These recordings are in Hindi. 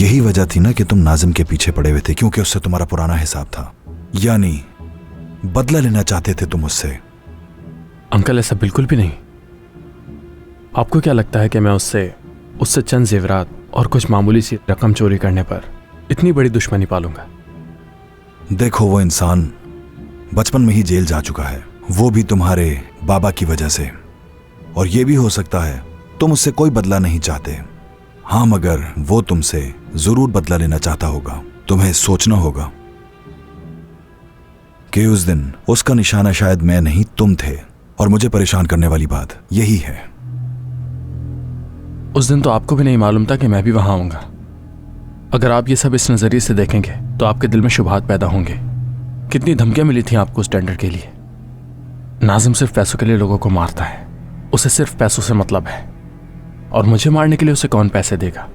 यही वजह थी ना कि तुम नाजिम के पीछे पड़े हुए थे, क्योंकि उससे तुम्हारा पुराना हिसाब था, यानी बदला लेना चाहते थे तुम उससे। अंकल ऐसा बिल्कुल भी नहीं। आपको क्या लगता है कि मैं उससे चंद जेवरात और कुछ मामूली सी रकम चोरी करने पर इतनी बड़ी दुश्मनी पालूंगा? देखो, वो इंसान बचपन में ही जेल जा चुका है, वो भी तुम्हारे बाबा की वजह से। और ये भी हो सकता है तुम उससे कोई बदला नहीं चाहते। हाँ, मगर वो तुमसे जरूर बदला लेना चाहता होगा। तुम्हें सोचना होगा कि उस दिन उसका निशाना शायद मैं नहीं तुम थे, और मुझे परेशान करने वाली बात यही है। उस दिन तो आपको भी नहीं मालूम था कि मैं भी वहां आऊंगा। अगर आप ये सब इस नजरिए से देखेंगे तो आपके दिल में शुबहात पैदा होंगे। कितनी धमकियां मिली थी आपको उस टेंडर के लिए। नाजिम सिर्फ पैसों के लिए लोगों को मारता है, उसे सिर्फ पैसों से मतलब है, और मुझे मारने के लिए उसे कौन पैसे देगा?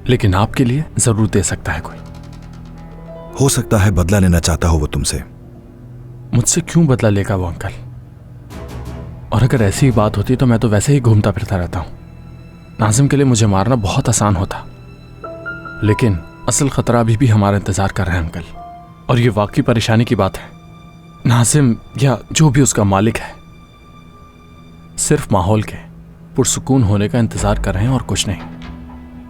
लेकिन आपके लिए जरूर दे सकता है कोई। हो सकता है बदला लेना चाहता हो वो तुमसे। मुझसे क्यों बदला लेगा वो अंकल? और अगर ऐसी ही बात होती तो मैं तो वैसे ही घूमता फिरता रहता हूं। नाजिम के लिए मुझे मारना बहुत आसान होता, लेकिन असल खतरा अभी भी हमारा इंतजार कर रहा है अंकल। और ये वाकई परेशानी की बात है। नाजिम या जो भी उसका मालिक है सिर्फ माहौल के पुरसुकून होने का इंतजार कर रहे हैं और कुछ नहीं।